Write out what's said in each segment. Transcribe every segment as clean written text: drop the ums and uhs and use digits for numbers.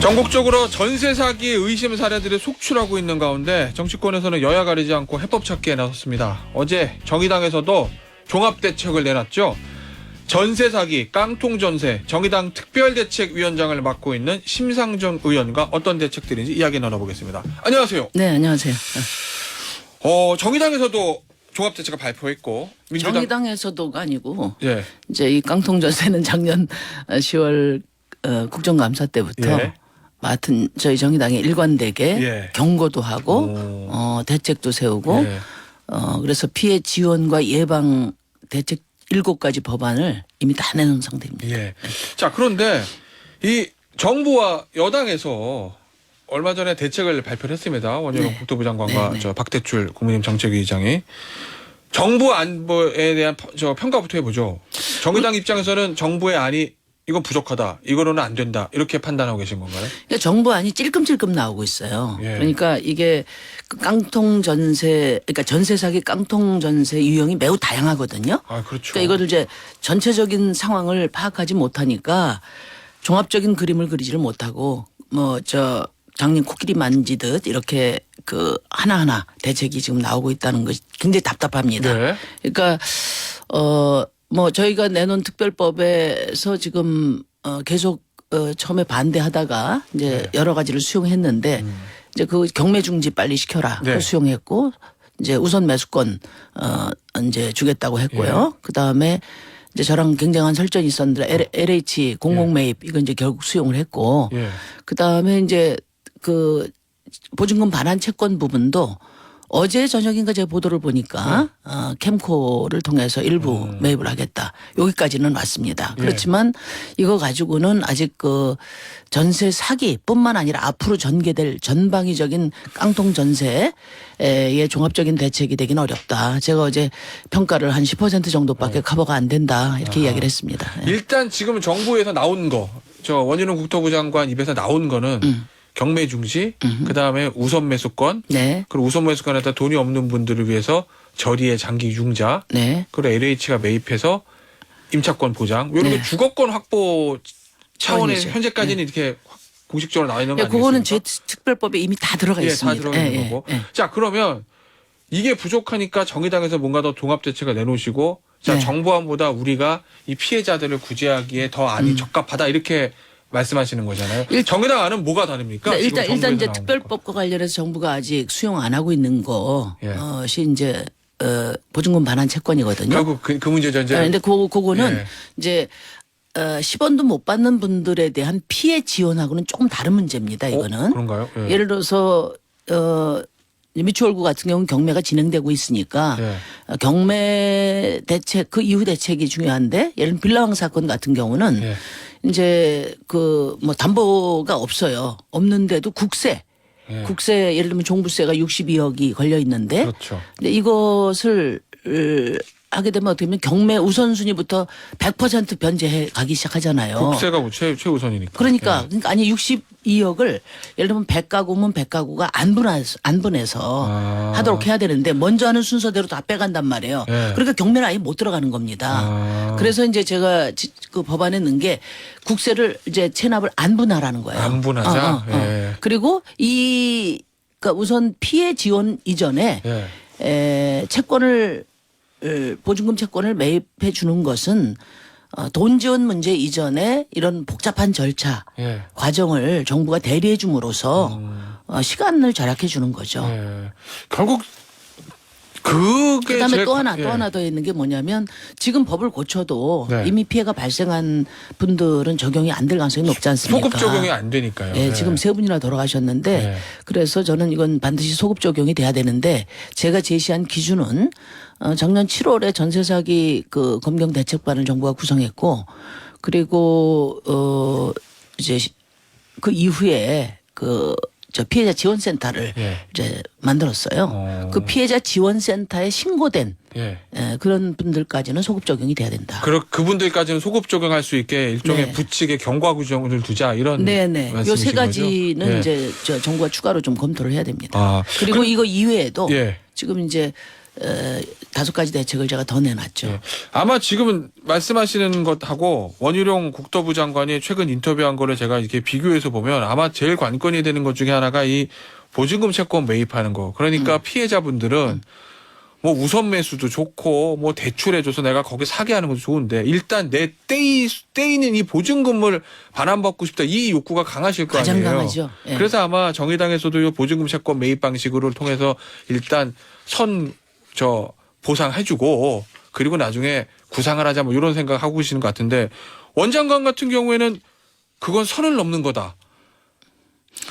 전국적으로 전세 사기 의심 사례들이 속출하고 있는 가운데 정치권에서는 여야 가리지 않고 해법 찾기에 나섰습니다. 어제 정의당에서도 종합대책을 내놨죠. 전세 사기, 깡통 전세, 정의당 특별대책위원장을 맡고 있는 심상정 의원과 어떤 대책들인지 이야기 나눠보겠습니다. 안녕하세요. 네, 안녕하세요. 정의당에서도 종합대책을 발표했고 정의당에서도가 아니고 예. 이제 이 깡통 전세는 작년 10월 국정감사 때부터 예. 맡은 저희 정의당의 일관되게 예. 경고도 하고 대책도 세우고 예. 그래서 피해 지원과 예방 대책 7가지 법안을 이미 다 내놓은 상태입니다. 예. 자, 그런데 이 정부와 여당에서 얼마 전에 대책을 발표를 했습니다. 원희룡 네. 국토부 장관과 네. 저 박대출 국민의힘 정책위의장이 정부 안보에 대한 평가부터 해보죠. 정의당 입장에서는 정부의 안이 이건 부족하다, 이거로는 안 된다 이렇게 판단하고 계신 건가요? 그러니까 정부 안이 찔끔찔끔 나오고 있어요. 예. 그러니까 이게 깡통 전세, 그러니까 전세 사기 깡통 전세 유형이 매우 다양하거든요. 아, 그렇죠. 그러니까 이거를 이제 전체적인 상황을 파악하지 못하니까 종합적인 그림을 그리지를 못하고 장님 코끼리 만지듯 이렇게 하나하나 대책이 지금 나오고 있다는 것이 굉장히 답답합니다. 네. 그러니까 저희가 내놓은 특별법에서 지금 계속 처음에 반대하다가 이제 네. 여러 가지를 수용했는데 이제 그 경매 중지 빨리 시켜라. 네. 그걸 수용했고 이제 우선 매수권 이제 주겠다고 했고요. 예. 그다음에 이제 저랑 굉장한 설전이 있었는데 LH 공공 매입 이건 이제 결국 수용을 했고 예. 그다음에 이제 그 보증금 반환 채권 부분도 어제 저녁인가 제가 보도를 보니까 캠코를 통해서 일부 매입을 하겠다. 여기까지는 왔습니다. 예. 그렇지만 이거 가지고는 아직 전세 사기뿐만 아니라 앞으로 전개될 전방위적인 깡통 전세의 종합적인 대책이 되긴 어렵다. 제가 어제 평가를 한 10% 정도밖에 커버가 안 된다. 이렇게 이야기를 했습니다. 예. 일단 지금 정부에서 나온 거, 원희룡 국토부 장관 입에서 나온 거는 경매 중지, 그다음에 우선 매수권, 네. 그리고 우선 매수권에다 돈이 없는 분들을 위해서 저리의 장기 융자, 네. 그리고 LH가 매입해서 임차권 보장, 이런 게 네. 주거권 확보 차원의 차원이죠. 현재까지는 이렇게 공식적으로 나와 있는 거 아니겠습니까? 그거는 제 특별법에 이미 다 들어가 예, 있습니다. 다 들어가 있는 거고. 예. 자, 그러면 이게 부족하니까 정의당에서 뭔가 더 종합 대책을 내놓으시고, 자, 네. 정부안보다 우리가 이 피해자들을 구제하기에 더 안이 적합하다 이렇게 말씀하시는 거잖아요. 정의당 안은 뭐가 다릅니까? 네, 지금 일단 정부에서 이제 나온 특별법과 관련해서 정부가 아직 수용 안 하고 있는 예. 것이 이제 보증금 반환 채권이거든요. 결국 그 문제죠. 이제. 그런데 그거는 예. 이제 10원도 못 받는 분들에 대한 피해 지원하고는 조금 다른 문제입니다. 이거는 그런가요? 예. 예를 들어서 미추홀구 같은 경우는 경매가 진행되고 있으니까 예. 경매 대책 그 이후 대책이 중요한데 예를 들면 빌라왕 사건 같은 경우는 예. 이제 담보가 없어요. 없는데도 국세 예. 예를 들면 종부세가 62억이 걸려 있는데 그렇죠. 근데 이것을 하게 되면 어떻게 보면 경매 우선순위부터 100% 변제해 가기 시작하잖아요. 국세가 뭐 최우선이니까. 그러니까 예. 그러니까 아니 62억을 예를 들면 100가구면 100가구가 안 분해서 하도록 해야 되는데 먼저 하는 순서대로 다 빼간단 말이에요. 예. 그러니까 경매는 아예 못 들어가는 겁니다. 그래서 이제 제가 그 법안에 넣은 게 국세를 이제 체납을 안 분할하는 거예요. 안 분하자? 예. 그리고 그러니까 우선 피해 지원 이전에 예. 보증금 채권을 매입해 주는 것은 돈 지원 문제 이전에 이런 복잡한 절차 예. 과정을 정부가 대리해 줌으로써 시간을 절약해 주는 거죠. 예. 결국 그게 그다음에 제일 또 하나 예. 더 있는 게 뭐냐면 지금 법을 고쳐도 네. 이미 피해가 발생한 분들은 적용이 안 될 가능성이 높지 않습니까? 소급 적용이 안 되니까요. 예, 예. 지금 3분이나 돌아가셨는데 예. 그래서 저는 이건 반드시 소급 적용이 돼야 되는데 제가 제시한 기준은 작년 7월에 전세 사기 검경 대책반을 정부가 구성했고 그리고 이제 그 이후에 피해자 지원센터를 예. 이제 만들었어요. 그 피해자 지원센터에 신고된 예. 그런 분들까지는 소급 적용이 돼야 된다. 그분들까지는 소급 적용할 수 있게 일종의 네. 부칙의 경과 구정을 두자 이런 네네. 요 말씀이신 세 가지는 거죠? 예. 이제 정부가 추가로 좀 검토를 해야 됩니다. 아, 그리고 이거 이외에도 예. 지금 이제 5가지 대책을 제가 더 내놨죠. 예. 아마 지금은 말씀하시는 것하고 원희룡 국토부 장관이 최근 인터뷰한 거를 제가 이렇게 비교해서 보면 아마 제일 관건이 되는 것 중에 하나가 이 보증금 채권 매입하는 거. 그러니까 피해자분들은 뭐 우선 매수도 좋고 뭐 대출해줘서 내가 거기 사게 하는 것도 좋은데 일단 내 떼이는 이 보증금을 반환받고 싶다 이 욕구가 강하실 거 가장 아니에요. 강하죠. 예. 그래서 아마 정의당에서도 이 보증금 채권 매입 방식으로 통해서 일단 보상해주고 그리고 나중에 구상을 하자 뭐 이런 생각하고 계시는 것 같은데 원장관 같은 경우에는 그건 선을 넘는 거다.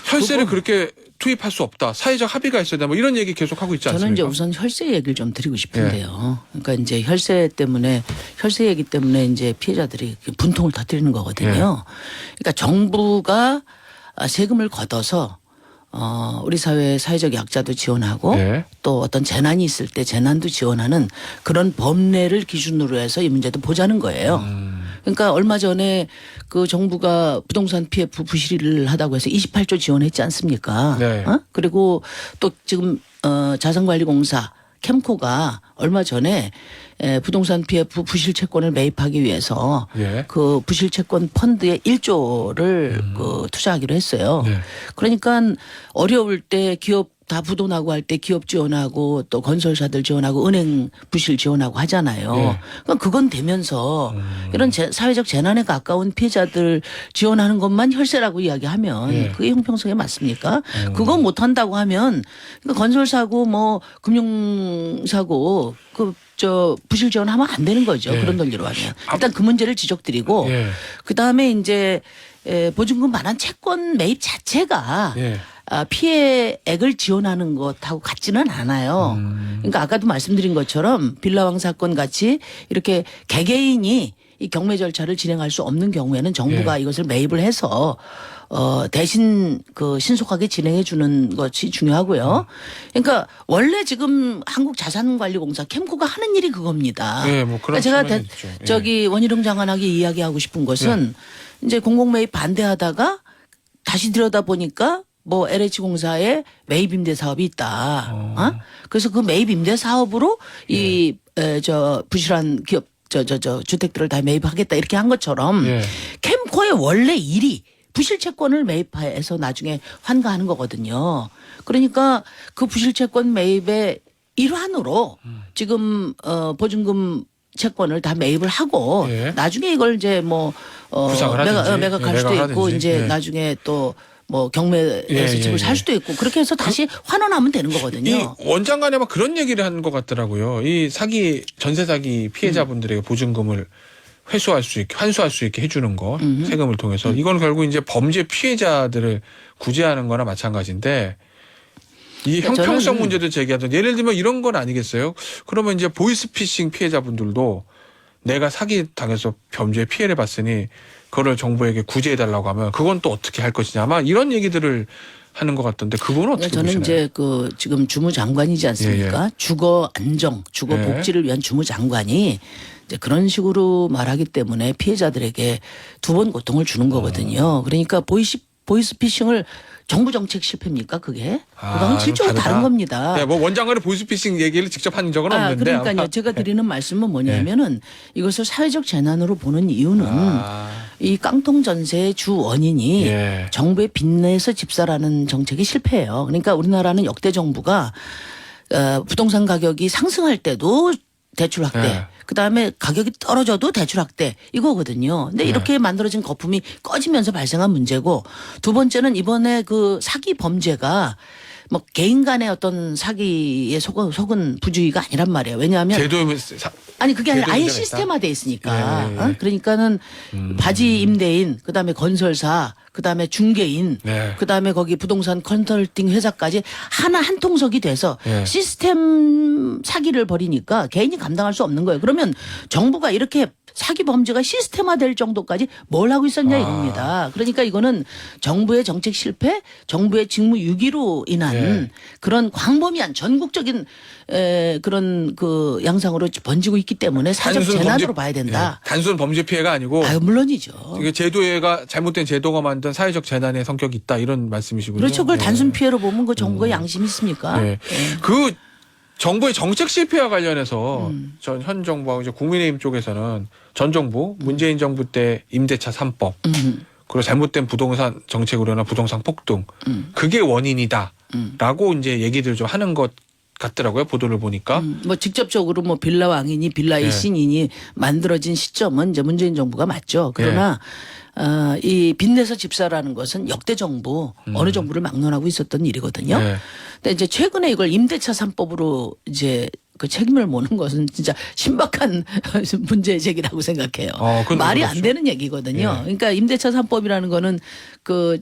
혈세를 그렇게 투입할 수 없다. 사회적 합의가 있어야 된다. 뭐 이런 얘기 계속 하고 있지 않습니까? 저는 이제 우선 혈세 얘기를 좀 드리고 싶은데요. 그러니까 이제 혈세 얘기 때문에 이제 피해자들이 분통을 터뜨리는 거거든요. 그러니까 정부가 세금을 걷어서 우리 사회의 사회적 약자도 지원하고 또 어떤 재난이 있을 때 재난도 지원하는 그런 법례를 기준으로 해서 이 문제도 보자는 거예요. 그러니까 얼마 전에 그 정부가 부동산 피해 부실을 하다고 해서 28조 지원했지 않습니까? 네. 그리고 또 지금 자산관리공사 캠코가 얼마 전에 부동산 피해 부실 채권을 매입하기 위해서 그 부실 채권 펀드에 1조를 투자하기로 했어요. 그러니까 어려울 때 기업 다 부도나고 할 때 기업 지원하고 또 건설사들 지원하고 은행 부실 지원하고 하잖아요. 그러니까 그건 되면서 이런 사회적 재난에 가까운 피해자들 지원하는 것만 혈세라고 이야기하면 그게 형평성에 맞습니까? 그거 못한다고 하면 그러니까 건설사고 뭐 금융사고 부실 지원하면 안 되는 거죠. 그런 논리로 하면. 일단 그 문제를 지적드리고 그다음에 이제 보증금 반환 채권 매입 자체가 피해액을 지원하는 것하고 같지는 않아요. 그러니까 아까도 말씀드린 것처럼 빌라왕 사건 같이 이렇게 개개인이 이 경매 절차를 진행할 수 없는 경우에는 정부가 이것을 매입을 해서 대신 신속하게 진행해 주는 것이 중요하고요. 그러니까 원래 지금 한국자산관리공사 캠코가 하는 일이 그겁니다. 뭐 그런 그러니까 제가 있죠. 저기 원희룡 장관에게 이야기하고 싶은 것은 이제 공공매입 반대하다가 다시 들여다보니까 뭐 LH공사에 매입 임대 사업이 있다. 그래서 그 매입 임대 사업으로 이 부실한 기업 주택들을 다 매입하겠다 이렇게 한 것처럼 캠코의 원래 일이 부실 채권을 매입해서 나중에 환가하는 거거든요. 그러니까 그 부실 채권 매입의 일환으로 지금 보증금 채권을 다 매입을 하고 나중에 이걸 이제 뭐 매각할 수도 있고 이제 나중에 또 뭐 경매에서 집을 살 수도 있고 그렇게 해서 다시 환원하면 되는 거거든요. 이 원장관이 아마 그런 얘기를 하는 것 같더라고요. 이 전세 사기 피해자분들에게 보증금을 환수할 수 있게 해주는 거 세금을 통해서 이건 결국 이제 범죄 피해자들을 구제하는 거나 마찬가지인데 이 형평성 문제도 제기하던 예를 들면 이런 건 아니겠어요? 그러면 이제 보이스피싱 피해자분들도 내가 사기 당해서 범죄 피해를 봤으니 그거를 정부에게 구제해달라고 하면 그건 또 어떻게 할 것이냐 아마 이런 얘기들을 하는 것 같던데 그거는 어떻게 저는 보시나요? 이제 지금 주무장관이지 않습니까? 주거 안정, 주거 복지를 위한 주무장관이 이제 그런 식으로 말하기 때문에 피해자들에게 두 번 고통을 주는 거거든요. 그러니까 보이스피싱을 정부 정책 실패입니까 그게? 그거는 실제로 다른 겁니다. 네, 뭐 원장관의 보이스피싱 얘기를 직접 한 적은 없는데. 그러니까요. 아마. 제가 드리는 말씀은 뭐냐면은 이것을 사회적 재난으로 보는 이유는 이 깡통 전세의 주 원인이 정부의 빚내서 집사라는 정책이 실패해요. 그러니까 우리나라는 역대 정부가 부동산 가격이 상승할 때도 대출 확대. 그다음에 가격이 떨어져도 대출 확대 이거거든요. 근데 이렇게 만들어진 거품이 꺼지면서 발생한 문제고 두 번째는 이번에 그 사기 범죄가 뭐 개인 간의 어떤 사기에 속은 부주의가 아니란 말이에요. 왜냐하면 아니 그게 아니라 아예 시스템화돼 있으니까. 그러니까는 바지 임대인, 그다음에 건설사, 그다음에 중개인, 그다음에 거기 부동산 컨설팅 회사까지 한 통속이 돼서 시스템 사기를 벌이니까 개인이 감당할 수 없는 거예요. 그러면 정부가 이렇게 사기 범죄가 시스템화될 정도까지 뭘 하고 있었냐 이겁니다. 그러니까 이거는 정부의 정책 실패, 정부의 직무 유기로 인한 그런 광범위한 전국적인 그런 그 양상으로 번지고 있기 때문에 사회적 재난으로 봐야 된다. 단순 범죄 피해가 아니고. 물론이죠. 이게 잘못된 제도가 만든 사회적 재난의 성격이 있다 이런 말씀이시군요. 그렇죠. 그걸 단순 피해로 보면 그 정부가 양심이 있습니까? 정부의 정책 실패와 관련해서 전 현 정부하고 이제 국민의힘 쪽에서는 전 정부 문재인 정부 때 임대차 3법 그리고 잘못된 부동산 정책으로 인한 부동산 폭등 그게 원인이다라고 이제 얘기들 좀 하는 것 같더라고요. 보도를 보니까. 뭐 직접적으로 뭐 빌라 왕이니 빌라의 예. 신이니 만들어진 시점은 이제 문재인 정부가 맞죠. 그러나 이 빚내서 집사라는 것은 역대 정부 어느 정부를 막론하고 있었던 일이거든요. 네. 근데 이제 최근에 이걸 임대차 3법으로 이제 그 책임을 모는 것은 진짜 신박한 문제 제기라고 생각해요. 그건 말이 그렇죠. 안 되는 얘기거든요. 예. 그러니까 임대차 3법이라는 거는 그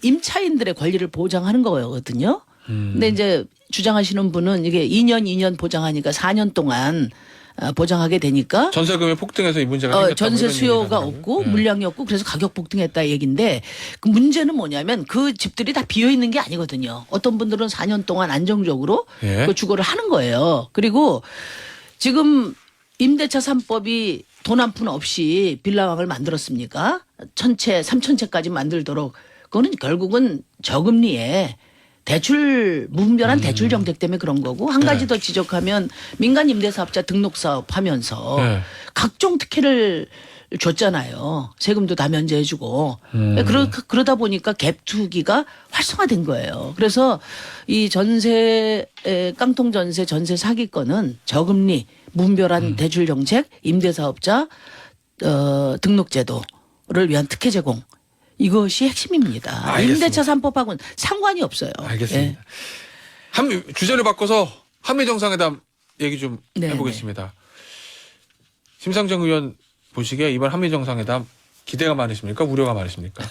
임차인들의 권리를 보장하는 거거든요. 근데 이제 주장하시는 분은 이게 2년 보장하니까 4년 동안 보장하게 되니까 전세금이 폭등해서 이 문제가 생겼다고 전세 이런 수요가 얘기를 하더라고요. 없고 예. 물량이 없고 그래서 가격 폭등했다 얘기인데 그 문제는 뭐냐면 그 집들이 다 비어 있는 게 아니거든요. 어떤 분들은 4년 동안 안정적으로 예. 그 주거를 하는 거예요. 그리고 지금 임대차 3법이 돈 한 푼 없이 빌라왕을 만들었습니까? 1000채, 3000채까지 만들도록 그거는 결국은 저금리에 무분별한 대출 정책 때문에 그런 거고 한 가지 더 지적하면 민간 임대사업자 등록 사업 하면서 네. 각종 특혜를 줬잖아요. 세금도 다 면제해주고 그러다 보니까 갭 투기가 활성화된 거예요. 그래서 이 깡통 전세 사기건은 저금리 무분별한 대출 정책 임대사업자 등록제도를 위한 특혜 제공 이것이 핵심입니다. 알겠습니다. 임대차 3법하고는 상관이 없어요. 알겠습니다. 주제를 바꿔서 한미 정상회담 얘기 좀 네, 해보겠습니다. 심상정 의원 보시기에 이번 한미 정상회담 기대가 많으십니까? 우려가 많으십니까?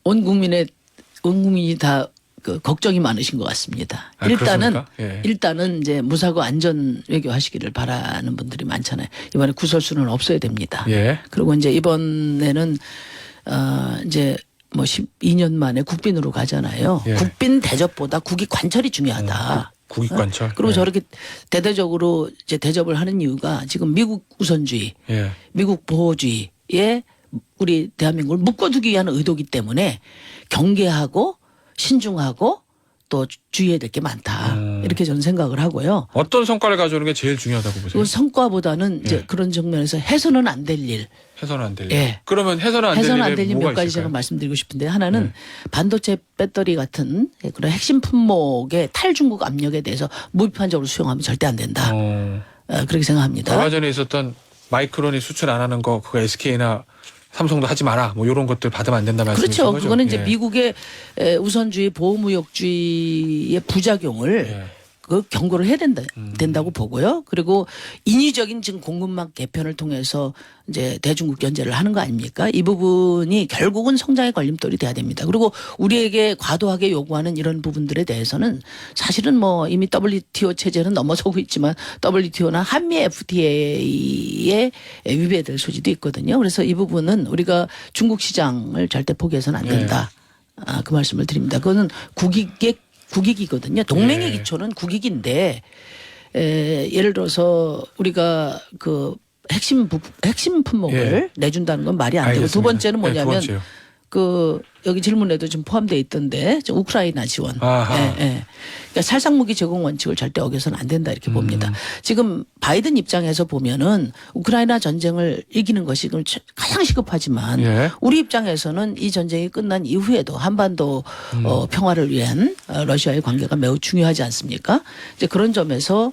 온 국민이 다 그 걱정이 많으신 것 같습니다. 그렇습니까? 예. 일단은 이제 무사고 안전 외교하시기를 바라는 분들이 많잖아요. 이번에 구설수는 없어야 됩니다. 예. 그리고 이제 이번에는 이제 뭐 12년 만에 국빈으로 가잖아요. 예. 국빈 대접보다 국익 관철이 중요하다. 국익관철. 그리고 예. 저렇게 대대적으로 이제 대접을 하는 이유가 지금 미국 우선주의, 예. 미국 보호주의에 우리 대한민국을 묶어두기 위한 의도기 때문에 경계하고 신중하고 또 주의해야 될 게 많다. 이렇게 저는 생각을 하고요. 어떤 성과를 가져오는 게 제일 중요하다고 보세요? 그 성과보다는 이제 예. 그런 측면에서 해서는 안 될 일. 해서는 안 될 일. 예. 그러면 해서는 안 될 해서는 안 일이 될 일 뭐가 몇 가지 제가 있을까요? 말씀드리고 싶은데 하나는 반도체 배터리 같은 그런 핵심 품목의 탈중국 압력에 대해서 무비판적으로 수용하면 절대 안 된다. 그렇게 생각합니다. 얼마 전에 있었던 마이크론이 수출 안 하는 거 그거 SK나 삼성도 하지 마라. 뭐 이런 것들 받으면 안 된다 말씀이신 그렇죠. 거죠? 그거는 이제 예. 미국의 우선주의 보호무역주의의 부작용을 예. 그 경고를 해야 된다고 보고요. 그리고 인위적인 지금 공급망 개편을 통해서 이제 대중국 견제를 하는 거 아닙니까? 이 부분이 결국은 성장의 걸림돌이 돼야 됩니다. 그리고 우리에게 과도하게 요구하는 이런 부분들에 대해서는 사실은 뭐 이미 WTO 체제는 넘어서고 있지만 WTO나 한미 FTA에 위배될 소지도 있거든요. 그래서 이 부분은 우리가 중국 시장을 절대 포기해서는 안 된다. 그 말씀을 드립니다. 그거는 국익이거든요. 동맹의 예. 기초는 국익인데 예를 들어서 우리가 그 핵심 품목을 내준다는 건 말이 안 되고 알겠습니다. 두 번째는 예, 뭐냐면 두 번째요. 그 여기 질문에도 좀 포함되어 있던데 우크라이나 지원. 아하. 그러니까 살상무기 제공 원칙을 절대 어겨서는 안 된다 이렇게 봅니다. 지금 바이든 입장에서 보면은 우크라이나 전쟁을 이기는 것이 가장 시급하지만 예. 우리 입장에서는 이 전쟁이 끝난 이후에도 한반도 평화를 위한 러시아의 관계가 매우 중요하지 않습니까? 이제 그런 점에서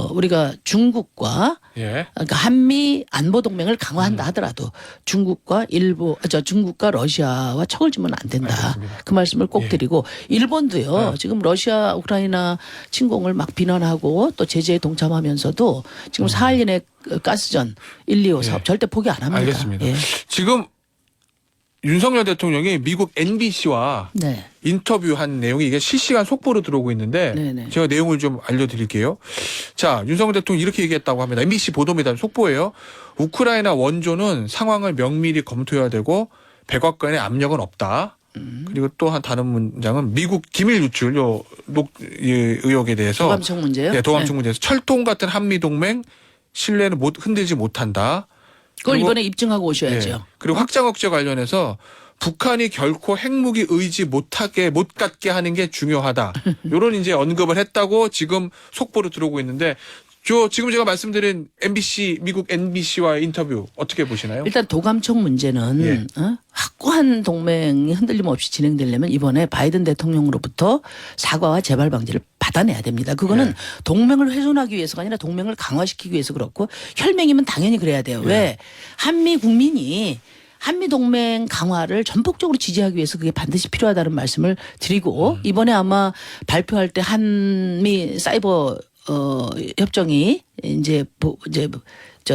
우리가 중국과 예. 그러니까 한미 안보 동맹을 강화한다 하더라도 중국과 러시아와 척을 지면 안 된다. 알겠습니다. 그 말씀을 꼭 예. 드리고 일본도요. 지금 러시아 우크라이나 침공을 막 비난하고 또 제재에 동참하면서도 지금 사할린의 가스전 1, 2호 사업 예. 절대 포기 안 합니다. 알겠습니다. 예. 지금 윤석열 대통령이 미국 NBC와 네. 인터뷰한 내용이 이게 실시간 속보로 들어오고 있는데 네네. 제가 내용을 좀 알려드릴게요. 자, 윤석열 대통령이 이렇게 얘기했다고 합니다. MBC 보도입니다. 속보예요. 우크라이나 원조는 상황을 명밀히 검토해야 되고 백악관의 압력은 없다. 그리고 또 한 다른 문장은 미국 기밀 유출 의혹에 대해서 도감청 문제요? 네, 도감청 문제에서 철통 같은 한미 동맹 신뢰는 흔들지 못한다. 그걸 그리고 이번에 입증하고 오셔야죠. 예. 그리고 확장 억제 관련해서 북한이 결코 핵무기 의지 못 갖게 하는 게 중요하다. 이런 이제 언급을 했다고 지금 속보로 들어오고 있는데 지금 제가 말씀드린 미국 NBC와의 인터뷰 어떻게 보시나요? 일단 도감청 문제는 예. 확고한 동맹이 흔들림 없이 진행되려면 이번에 바이든 대통령으로부터 사과와 재발 방지를 받아내야 됩니다. 그거는 예. 동맹을 훼손하기 위해서가 아니라 동맹을 강화시키기 위해서 그렇고 혈맹이면 당연히 그래야 돼요. 왜? 한미 국민이 한미 동맹 강화를 전폭적으로 지지하기 위해서 그게 반드시 필요하다는 말씀을 드리고 이번에 아마 발표할 때 한미 사이버 협정이 이제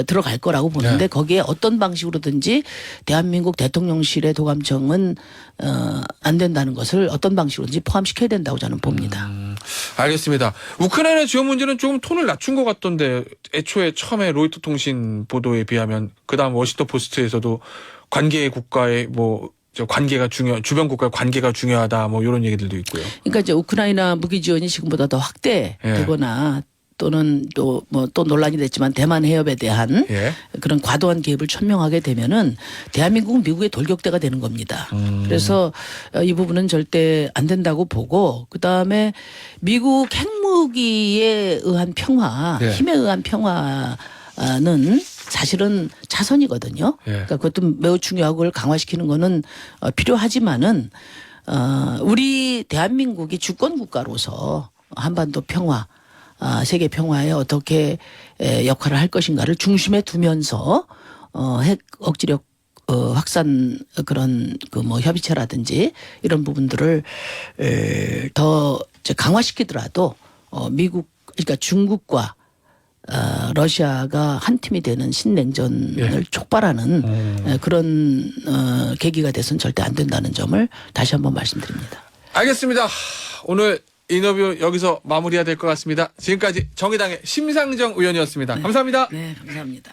들어갈 거라고 보는데 네. 거기에 어떤 방식으로든지 대한민국 대통령실의 도감청은 안 된다는 것을 어떤 방식으로든지 포함시켜야 된다고 저는 봅니다. 알겠습니다. 우크라이나 지원 문제는 조금 톤을 낮춘 것 같던데 애초에 처음에 로이터 통신 보도에 비하면 그다음 워싱턴 포스트에서도 관계 국가의 관계가 주변 국가의 관계가 중요하다 이런 얘기들도 있고요. 그러니까 이제 우크라이나 무기 지원이 지금보다 더 확대되거나 또는 또 논란이 됐지만 대만 해협에 대한 예. 그런 과도한 개입을 천명하게 되면은 대한민국은 미국의 돌격대가 되는 겁니다. 그래서 이 부분은 절대 안 된다고 보고 그다음에 미국 핵무기에 의한 평화, 예. 힘에 의한 평화는 사실은 차선이거든요. 예. 그러니까 그것도 매우 중요하고 그걸 강화시키는 거는 필요하지만은 우리 대한민국이 주권 국가로서 한반도 평화 세계 평화에 어떻게 역할을 할 것인가를 중심에 두면서 핵 억지력 확산 그런 협의체라든지 이런 부분들을 더 이제 강화시키더라도 미국 그러니까 중국과 러시아가 한 팀이 되는 신냉전을 촉발하는 그런 계기가 돼서는 절대 안 된다는 점을 다시 한번 말씀드립니다. 알겠습니다. 오늘 인터뷰 여기서 마무리해야 될 것 같습니다. 지금까지 정의당의 심상정 의원이었습니다. 감사합니다. 네, 감사합니다.